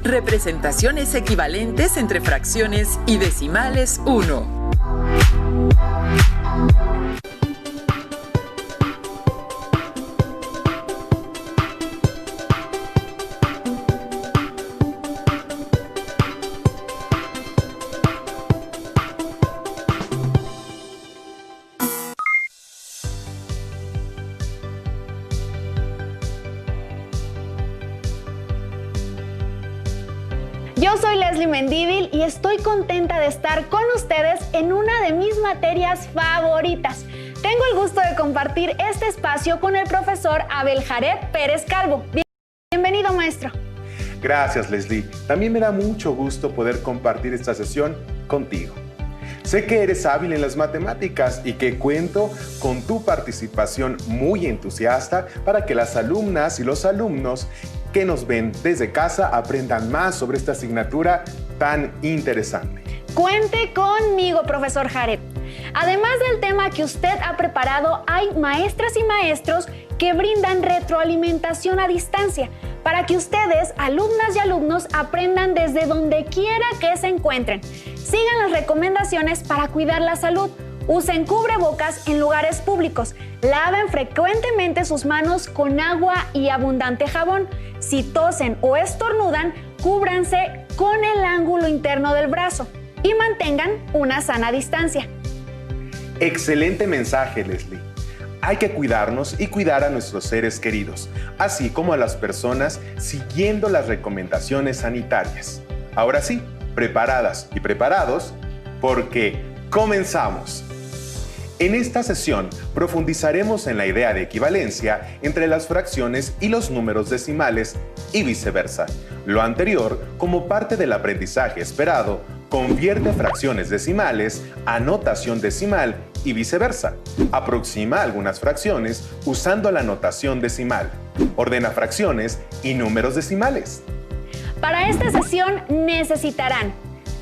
Representaciones equivalentes entre fracciones y decimales 1. Yo soy Leslie Mendívil y estoy contenta de estar con ustedes en una de mis materias favoritas. Tengo el gusto de compartir este espacio con el profesor Abel Jared Pérez Calvo. Bienvenido, maestro. Gracias, Leslie. También me da mucho gusto poder compartir esta sesión contigo. Sé que eres hábil en las matemáticas y que cuento con tu participación muy entusiasta para que las alumnas y los alumnos que nos ven desde casa aprendan más sobre esta asignatura tan interesante. Cuente conmigo, profesor Jared. Además del tema que usted ha preparado, hay maestras y maestros que brindan retroalimentación a distancia para que ustedes, alumnas y alumnos, aprendan desde donde quiera que se encuentren. Sigan las recomendaciones para cuidar la salud. Usen cubrebocas en lugares públicos. Laven frecuentemente sus manos con agua y abundante jabón. Si tosen o estornudan, cúbranse con el ángulo interno del brazo y mantengan una sana distancia. Excelente mensaje, Leslie. Hay que cuidarnos y cuidar a nuestros seres queridos, así como a las personas siguiendo las recomendaciones sanitarias. Ahora sí, preparadas y preparados, porque comenzamos. En esta sesión profundizaremos en la idea de equivalencia entre las fracciones y los números decimales y viceversa. Lo anterior, como parte del aprendizaje esperado, convierte fracciones decimales a notación decimal y viceversa. Aproxima algunas fracciones usando la notación decimal. Ordena fracciones y números decimales. Para esta sesión necesitarán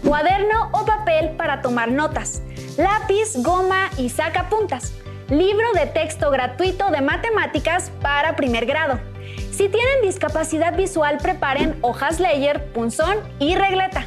cuaderno o papel para tomar notas, lápiz, goma y sacapuntas, libro de texto gratuito de matemáticas para primer grado. Si tienen discapacidad visual, preparen hojas Leyer, punzón y regleta.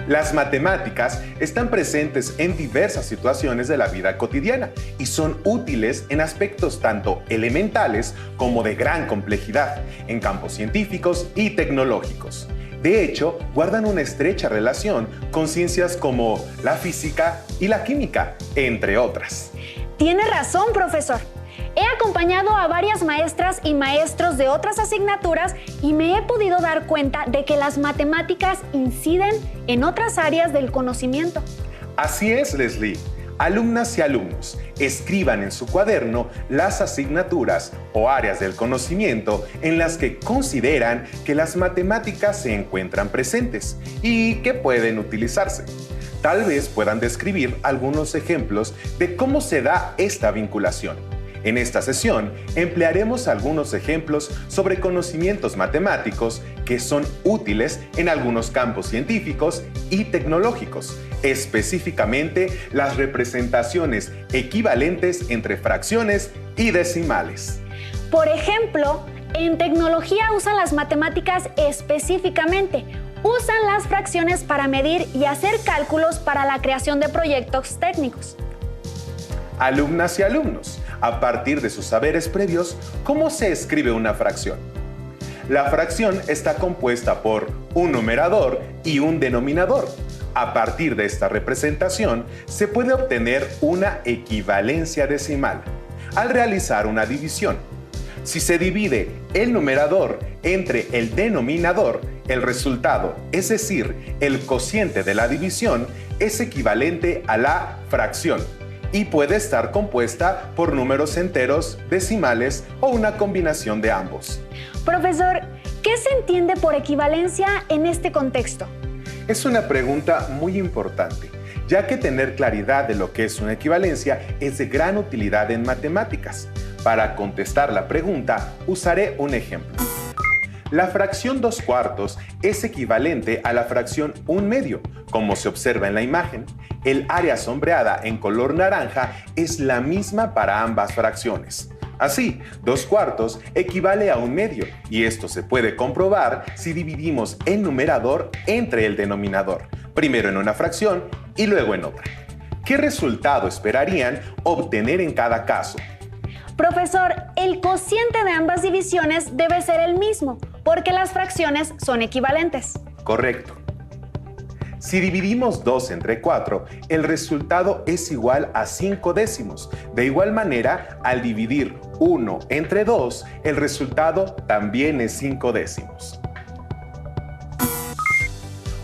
Las matemáticas están presentes en diversas situaciones de la vida cotidiana y son útiles en aspectos tanto elementales como de gran complejidad, en campos científicos y tecnológicos. De hecho, guardan una estrecha relación con ciencias como la física y la química, entre otras. Tiene razón, profesor. He acompañado a varias maestras y maestros de otras asignaturas y me he podido dar cuenta de que las matemáticas inciden en otras áreas del conocimiento. Así es, Leslie. Alumnas y alumnos, escriban en su cuaderno las asignaturas o áreas del conocimiento en las que consideran que las matemáticas se encuentran presentes y que pueden utilizarse. Tal vez puedan describir algunos ejemplos de cómo se da esta vinculación. En esta sesión emplearemos algunos ejemplos sobre conocimientos matemáticos que son útiles en algunos campos científicos y tecnológicos, específicamente las representaciones equivalentes entre fracciones y decimales. Por ejemplo, en tecnología usan las matemáticas específicamente. Usan las fracciones para medir y hacer cálculos para la creación de proyectos técnicos. Alumnas y alumnos, a partir de sus saberes previos, ¿cómo se escribe una fracción? La fracción está compuesta por un numerador y un denominador. A partir de esta representación, se puede obtener una equivalencia decimal al realizar una división. Si se divide el numerador entre el denominador, el resultado, es decir, el cociente de la división, es equivalente a la fracción y puede estar compuesta por números enteros, decimales o una combinación de ambos. Profesor, ¿qué se entiende por equivalencia en este contexto? Es una pregunta muy importante, ya que tener claridad de lo que es una equivalencia es de gran utilidad en matemáticas. Para contestar la pregunta, usaré un ejemplo. La fracción 2/4 es equivalente a la fracción 1/2, como se observa en la imagen. El área sombreada en color naranja es la misma para ambas fracciones. Así, 2/4 equivale a 1/2 y esto se puede comprobar si dividimos el numerador entre el denominador, primero en una fracción y luego en otra. ¿Qué resultado esperarían obtener en cada caso? Profesor, el cociente de ambas divisiones debe ser el mismo, porque las fracciones son equivalentes. Correcto. Si dividimos 2 entre 4, el resultado es igual a 5 décimos. De igual manera, al dividir 1 entre 2, el resultado también es 5 décimos.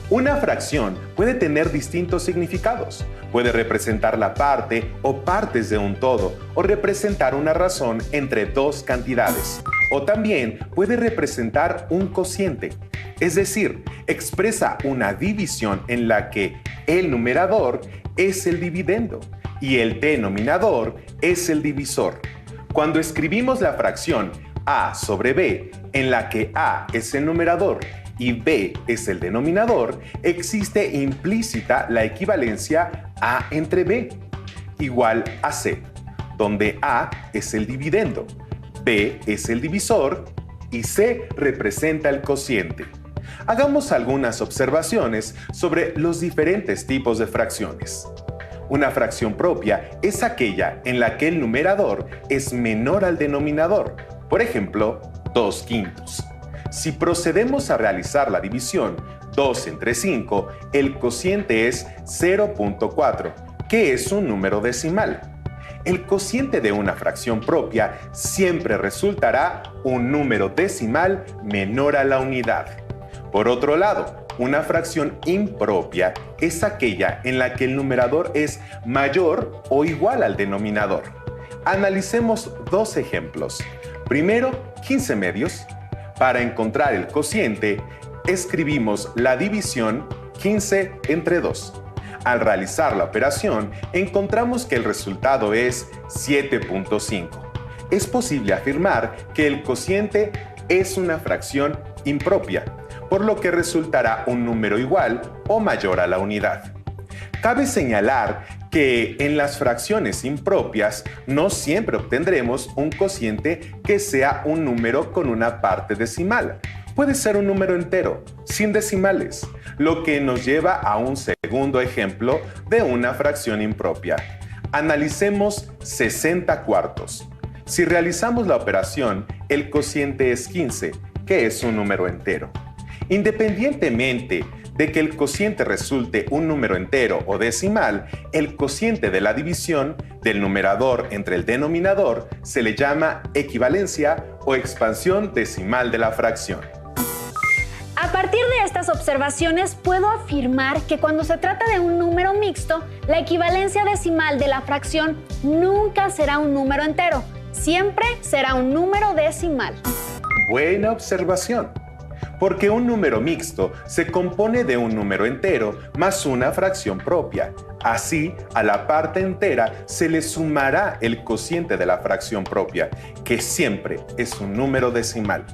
Una fracción puede tener distintos significados. Puede representar la parte o partes de un todo, o representar una razón entre dos cantidades. O también puede representar un cociente, es decir, expresa una división en la que el numerador es el dividendo y el denominador es el divisor. Cuando escribimos la fracción a sobre b, en la que a es el numerador y b es el denominador, existe implícita la equivalencia a entre b igual a c, donde a es el dividendo, b es el divisor y c representa el cociente. Hagamos algunas observaciones sobre los diferentes tipos de fracciones. Una fracción propia es aquella en la que el numerador es menor al denominador, por ejemplo, 2/5. Si procedemos a realizar la división 2 entre 5, el cociente es 0.4, que es un número decimal. El cociente de una fracción propia siempre resultará un número decimal menor a la unidad. Por otro lado, una fracción impropia es aquella en la que el numerador es mayor o igual al denominador. Analicemos dos ejemplos. Primero, 15 medios. Para encontrar el cociente, escribimos la división 15 entre 2. Al realizar la operación, encontramos que el resultado es 7.5. Es posible afirmar que el cociente es una fracción impropia, por lo que resultará un número igual o mayor a la unidad. Cabe señalar que en las fracciones impropias no siempre obtendremos un cociente que sea un número con una parte decimal. Puede ser un número entero, sin decimales, lo que nos lleva a un segundo ejemplo de una fracción impropia. Analicemos 60/4. Si realizamos la operación, el cociente es 15, que es un número entero. Independientemente de que el cociente resulte un número entero o decimal, el cociente de la división del numerador entre el denominador se le llama equivalencia o expansión decimal de la fracción. A partir de estas observaciones, puedo afirmar que cuando se trata de un número mixto, la equivalencia decimal de la fracción nunca será un número entero, siempre será un número decimal. Buena observación. Porque un número mixto se compone de un número entero más una fracción propia. Así, a la parte entera se le sumará el cociente de la fracción propia, que siempre es un número decimal.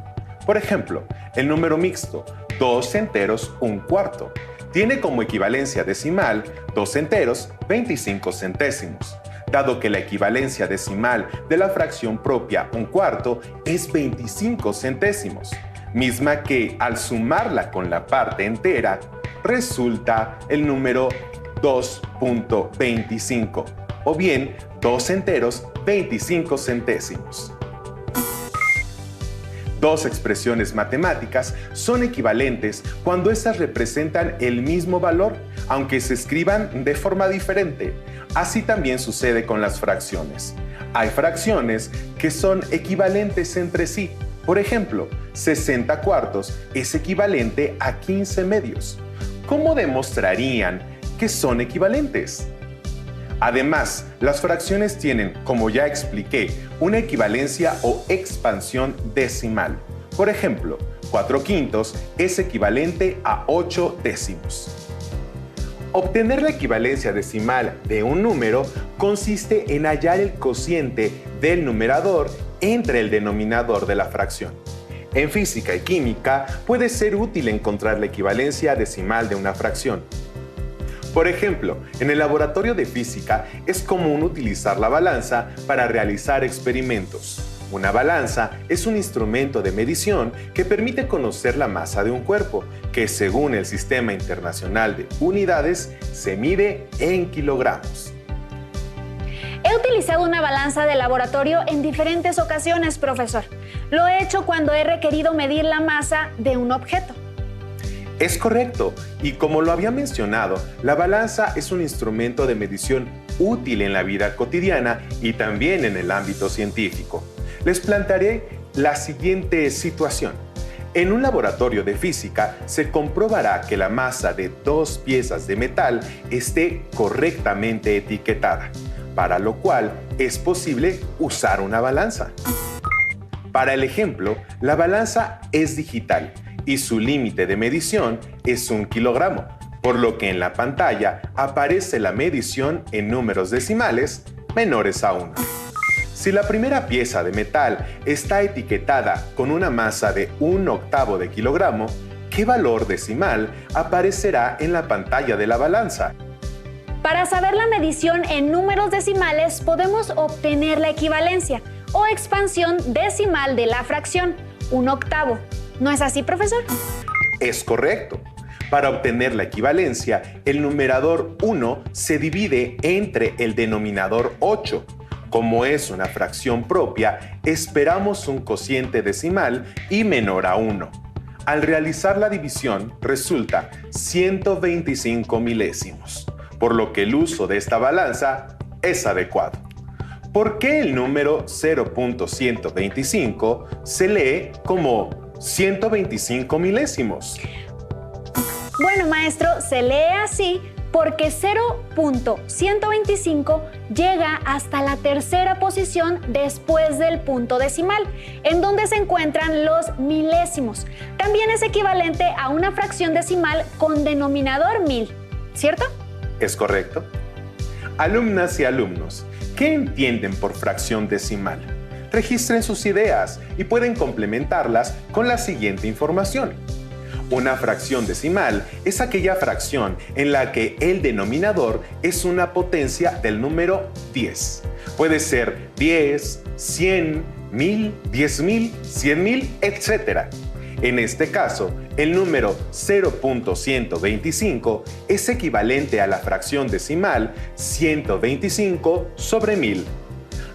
Por ejemplo, el número mixto 2 enteros 1/4 tiene como equivalencia decimal 2 enteros 25 centésimos. Dado que la equivalencia decimal de la fracción propia 1/4 es 25 centésimos. Misma que al sumarla con la parte entera, resulta el número 2.25, o bien 2 enteros 25 centésimos. Dos expresiones matemáticas son equivalentes cuando éstas representan el mismo valor, aunque se escriban de forma diferente. Así también sucede con las fracciones. Hay fracciones que son equivalentes entre sí. Por ejemplo, 60/4 es equivalente a 15 medios. ¿Cómo demostrarían que son equivalentes? Además, las fracciones tienen, como ya expliqué, una equivalencia o expansión decimal. Por ejemplo, 4/5 es equivalente a 8 décimos. Obtener la equivalencia decimal de un número consiste en hallar el cociente del numerador entre el denominador de la fracción. En física y química puede ser útil encontrar la equivalencia decimal de una fracción. Por ejemplo, en el laboratorio de física es común utilizar la balanza para realizar experimentos. Una balanza es un instrumento de medición que permite conocer la masa de un cuerpo, que según el Sistema Internacional de Unidades se mide en kilogramos. He utilizado una balanza de laboratorio en diferentes ocasiones, profesor. Lo he hecho cuando he requerido medir la masa de un objeto. Es correcto, y como lo había mencionado, la balanza es un instrumento de medición útil en la vida cotidiana y también en el ámbito científico. Les plantearé la siguiente situación. En un laboratorio de física se comprobará que la masa de dos piezas de metal esté correctamente etiquetada, para lo cual es posible usar una balanza. Para el ejemplo, la balanza es digital y su límite de medición es 1 kilogramo, por lo que en la pantalla aparece la medición en números decimales menores a 1. Si la primera pieza de metal está etiquetada con una masa de 1/8 de kilogramo, ¿qué valor decimal aparecerá en la pantalla de la balanza? Para saber la medición en números decimales podemos obtener la equivalencia o expansión decimal de la fracción, 1/8. ¿No es así, profesor? Es correcto. Para obtener la equivalencia, el numerador 1 se divide entre el denominador 8. Como es una fracción propia, esperamos un cociente decimal y menor a 1. Al realizar la división, resulta 125 milésimos, por lo que el uso de esta balanza es adecuado. ¿Por qué el número 0.125 se lee como 125 milésimos? Bueno, maestro, se lee así porque 0.125 llega hasta la tercera posición después del punto decimal, en donde se encuentran los milésimos. También es equivalente a una fracción decimal con denominador 1000, ¿cierto? Es correcto. Alumnas y alumnos, ¿qué entienden por fracción decimal? Registren sus ideas y pueden complementarlas con la siguiente información. Una fracción decimal es aquella fracción en la que el denominador es una potencia del número 10. Puede ser 10, 100, 1000, 10.000, 100.000, etc. En este caso, el número 0.125 es equivalente a la fracción decimal 125 sobre 1000.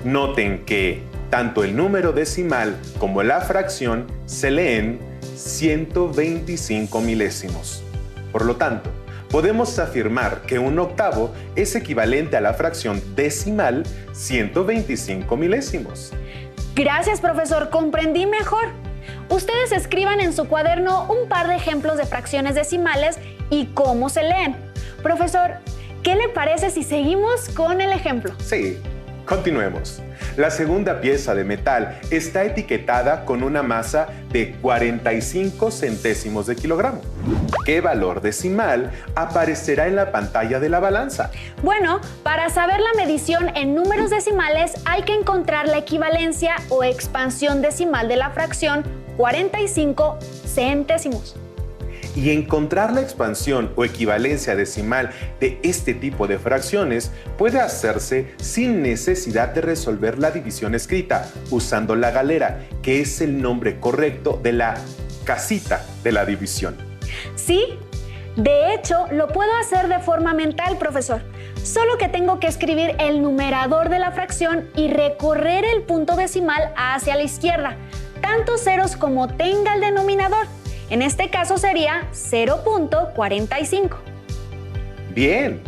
Noten que tanto el número decimal como la fracción se leen 125 milésimos. Por lo tanto, podemos afirmar que 1/8 es equivalente a la fracción decimal 125 milésimos. Gracias, profesor, comprendí mejor. Ustedes escriban en su cuaderno un par de ejemplos de fracciones decimales y cómo se leen. Profesor, ¿qué le parece si seguimos con el ejemplo? Sí, continuemos. La segunda pieza de metal está etiquetada con una masa de 45 centésimos de kilogramo. ¿Qué valor decimal aparecerá en la pantalla de la balanza? Bueno, para saber la medición en números decimales hay que encontrar la equivalencia o expansión decimal de la fracción 45 centésimos. Y encontrar la expansión o equivalencia decimal de este tipo de fracciones puede hacerse sin necesidad de resolver la división escrita, usando la galera, que es el nombre correcto de la casita de la división. Sí, de hecho, lo puedo hacer de forma mental, profesor. Solo que tengo que escribir el numerador de la fracción y recorrer el punto decimal hacia la izquierda, tantos ceros como tenga el denominador. En este caso sería 0.45. Bien.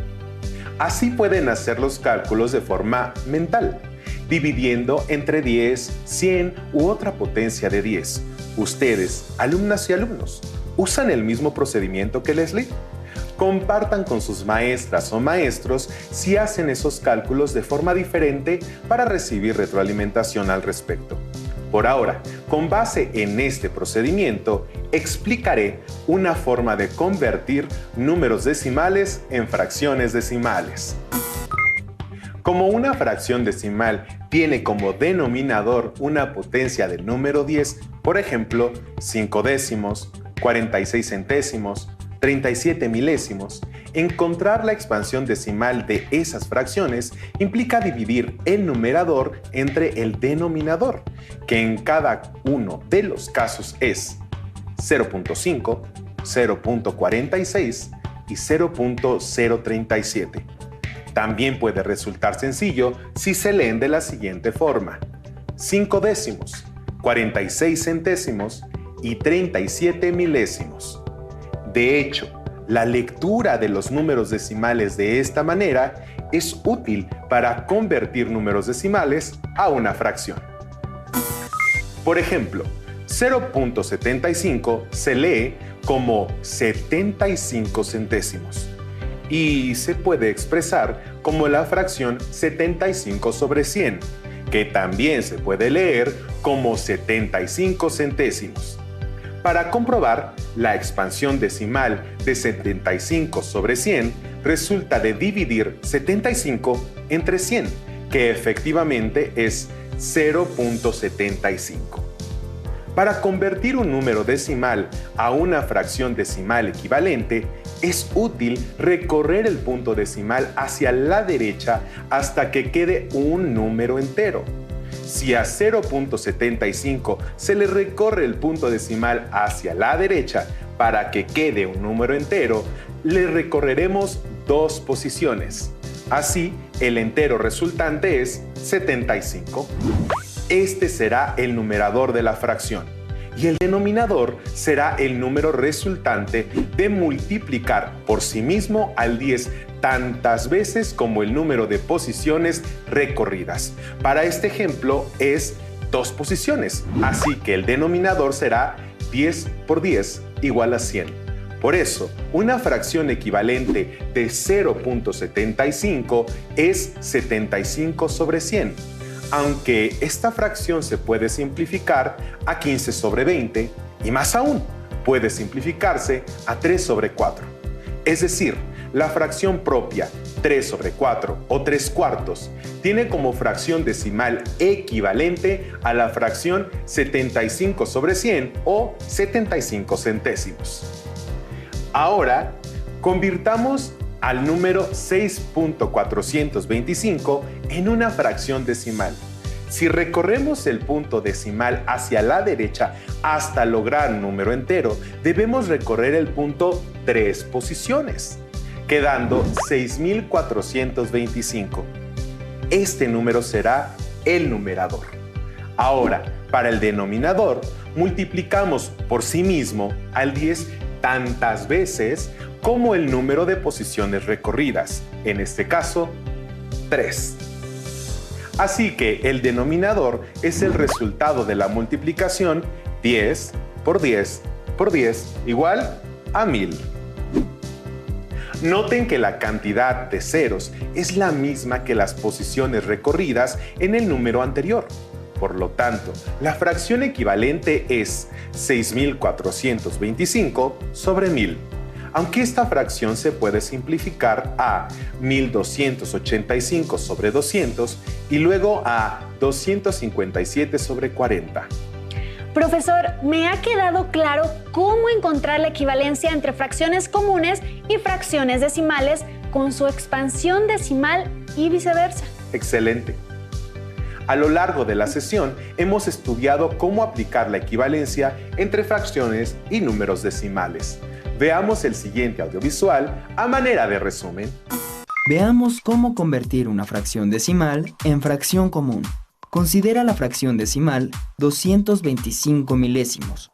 Así pueden hacer los cálculos de forma mental, dividiendo entre 10, 100 u otra potencia de 10. Ustedes, alumnas y alumnos, ¿usan el mismo procedimiento que Leslie? Compartan con sus maestras o maestros si hacen esos cálculos de forma diferente para recibir retroalimentación al respecto. Por ahora, con base en este procedimiento, explicaré una forma de convertir números decimales en fracciones decimales. Como una fracción decimal tiene como denominador una potencia del número 10, por ejemplo, 5 décimos, 46 centésimos, 37 milésimos, encontrar la expansión decimal de esas fracciones implica dividir el numerador entre el denominador, que en cada uno de los casos es 0.5, 0.46 y 0.037. También puede resultar sencillo si se leen de la siguiente forma: 5 décimos, 46 centésimos y 37 milésimos. De hecho, la lectura de los números decimales de esta manera es útil para convertir números decimales a una fracción. Por ejemplo, 0.75 se lee como 75 centésimos y se puede expresar como la fracción 75 sobre 100, que también se puede leer como 75 centésimos. Para comprobar la expansión decimal de 75 sobre 100, resulta de dividir 75 entre 100, que efectivamente es 0.75. Para convertir un número decimal a una fracción decimal equivalente, es útil recorrer el punto decimal hacia la derecha hasta que quede un número entero. Si a 0.75 se le recorre el punto decimal hacia la derecha para que quede un número entero, le recorreremos 2 posiciones. Así, el entero resultante es 75. Este será el numerador de la fracción y el denominador será el número resultante de multiplicar por sí mismo al 10 tantas veces como el número de posiciones recorridas. Para este ejemplo es 2 posiciones, así que el denominador será 10 por 10 igual a 100. Por eso, una fracción equivalente de 0.75 es 75 sobre 100. Aunque esta fracción se puede simplificar a 15 sobre 20 y más aún, puede simplificarse a 3 sobre 4. Es decir, la fracción propia 3 sobre 4 o 3 cuartos tiene como fracción decimal equivalente a la fracción 75 sobre 100 o 75 centésimos. Ahora, convirtamos al número 6.425 en una fracción decimal. Si recorremos el punto decimal hacia la derecha hasta lograr un número entero, debemos recorrer el punto 3 posiciones, quedando 6.425. Este número será el numerador. Ahora, para el denominador, multiplicamos por sí mismo al 10 tantas veces como el número de posiciones recorridas, en este caso, 3. Así que el denominador es el resultado de la multiplicación 10 por 10 por 10 igual a 1000. Noten que la cantidad de ceros es la misma que las posiciones recorridas en el número anterior. Por lo tanto, la fracción equivalente es 6.425 sobre 1000. Aunque esta fracción se puede simplificar a 1285 sobre 200 y luego a 257 sobre 40. Profesor, me ha quedado claro cómo encontrar la equivalencia entre fracciones comunes y fracciones decimales con su expansión decimal y viceversa. Excelente. A lo largo de la sesión hemos estudiado cómo aplicar la equivalencia entre fracciones y números decimales. Veamos el siguiente audiovisual a manera de resumen. Veamos cómo convertir una fracción decimal en fracción común. Considera la fracción decimal 225 milésimos.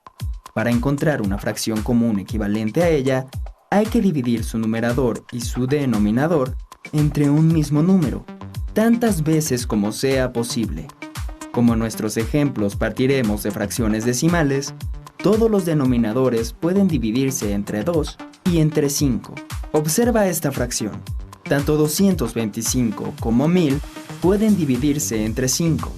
Para encontrar una fracción común equivalente a ella, hay que dividir su numerador y su denominador entre un mismo número, tantas veces como sea posible. Como en nuestros ejemplos partiremos de fracciones decimales, todos los denominadores pueden dividirse entre 2 y entre 5. Observa esta fracción. Tanto 225 como 1000 pueden dividirse entre 5.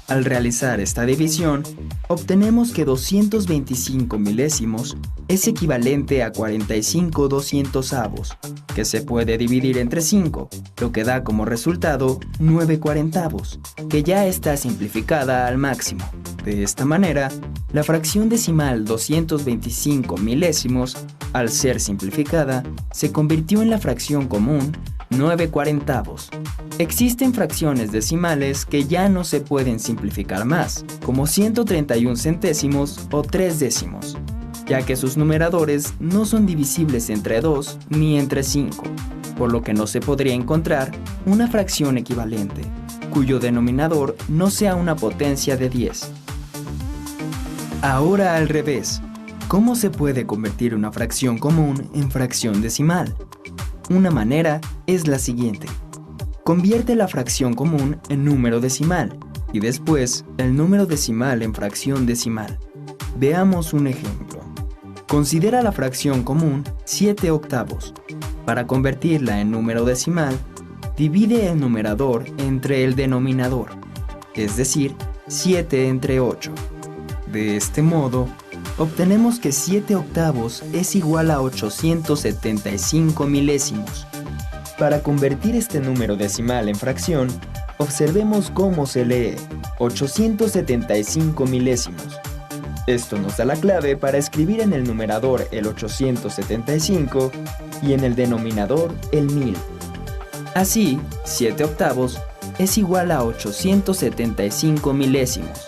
Al realizar esta división, obtenemos que 225 milésimos es equivalente a 45/200, que se puede dividir entre 5, lo que da como resultado 9/40, que ya está simplificada al máximo. De esta manera, la fracción decimal 225 milésimos, al ser simplificada, se convirtió en la fracción común 9/40. Existen fracciones decimales que ya no se pueden simplificar más, como 131 centésimos o 3 décimos, ya que sus numeradores no son divisibles entre 2 ni entre 5, por lo que no se podría encontrar una fracción equivalente, cuyo denominador no sea una potencia de 10. Ahora al revés, ¿cómo se puede convertir una fracción común en fracción decimal? Una manera es la siguiente. Convierte la fracción común en número decimal y después el número decimal en fracción decimal. Veamos un ejemplo. Considera la fracción común 7/8. Para convertirla en número decimal, divide el numerador entre el denominador, es decir, 7 entre 8. De este modo, obtenemos que 7/8 es igual a 875 milésimos. Para convertir este número decimal en fracción, observemos cómo se lee 875 milésimos. Esto nos da la clave para escribir en el numerador el 875 y en el denominador el 1000. Así, 7/8 es igual a 875 milésimos.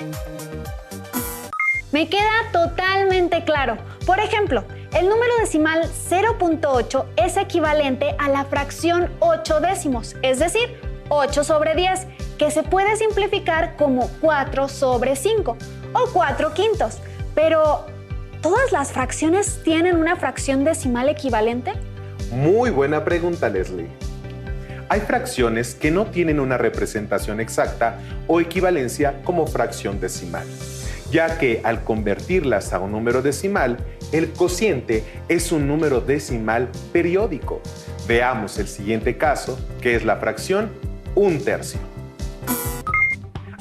Me queda totalmente claro. Por ejemplo, el número decimal 0.8 es equivalente a la fracción 8 décimos, es decir, 8/10, que se puede simplificar como 4/5 o 4/5. Pero, ¿todas las fracciones tienen una fracción decimal equivalente? Muy buena pregunta, Leslie. Hay fracciones que no tienen una representación exacta o equivalencia como fracción decimal, ya que al convertirlas a un número decimal, el cociente es un número decimal periódico. Veamos el siguiente caso, que es la fracción 1/3.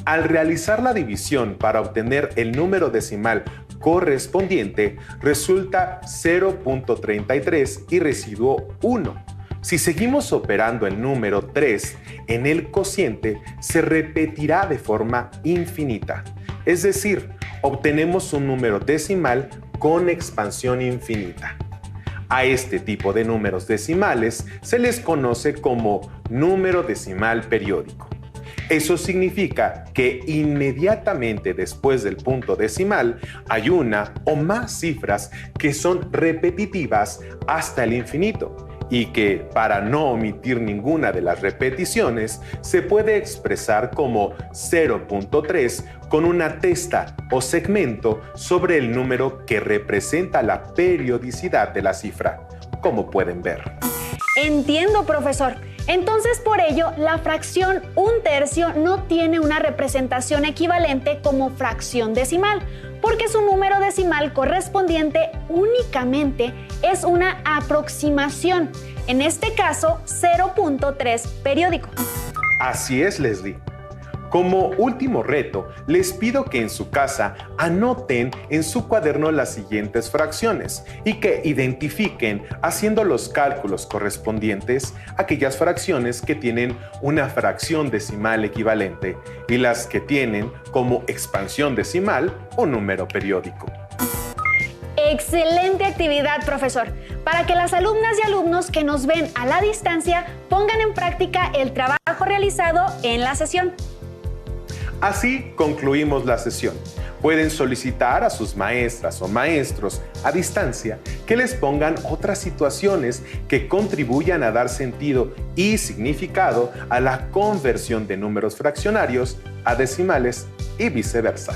Al realizar la división para obtener el número decimal correspondiente, resulta 0.33 y residuo 1. Si seguimos operando el número 3 en el cociente, se repetirá de forma infinita. Es decir, obtenemos un número decimal con expansión infinita. A este tipo de números decimales se les conoce como número decimal periódico. Eso significa que inmediatamente después del punto decimal hay una o más cifras que son repetitivas hasta el infinito y que, para no omitir ninguna de las repeticiones, se puede expresar como 0.3 con una testa o segmento sobre el número que representa la periodicidad de la cifra, como pueden ver. Entiendo, profesor. Entonces, por ello, la fracción 1/3 no tiene una representación equivalente como fracción decimal, porque su número decimal correspondiente únicamente es una aproximación, en este caso 0.3 periódico. Así es, Leslie. Como último reto, les pido que en su casa anoten en su cuaderno las siguientes fracciones y que identifiquen, haciendo los cálculos correspondientes, aquellas fracciones que tienen una fracción decimal equivalente y las que tienen como expansión decimal un número periódico. Excelente actividad, profesor, para que las alumnas y alumnos que nos ven a la distancia pongan en práctica el trabajo realizado en la sesión. Así concluimos la sesión. Pueden solicitar a sus maestras o maestros a distancia que les pongan otras situaciones que contribuyan a dar sentido y significado a la conversión de números fraccionarios a decimales y viceversa.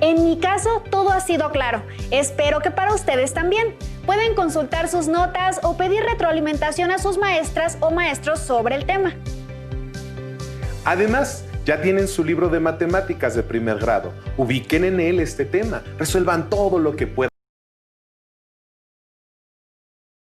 En mi caso, todo ha sido claro. Espero que para ustedes también. Pueden consultar sus notas o pedir retroalimentación a sus maestras o maestros sobre el tema. Además, ya tienen su libro de matemáticas de primer grado. Ubiquen en él este tema. Resuelvan todo lo que puedan.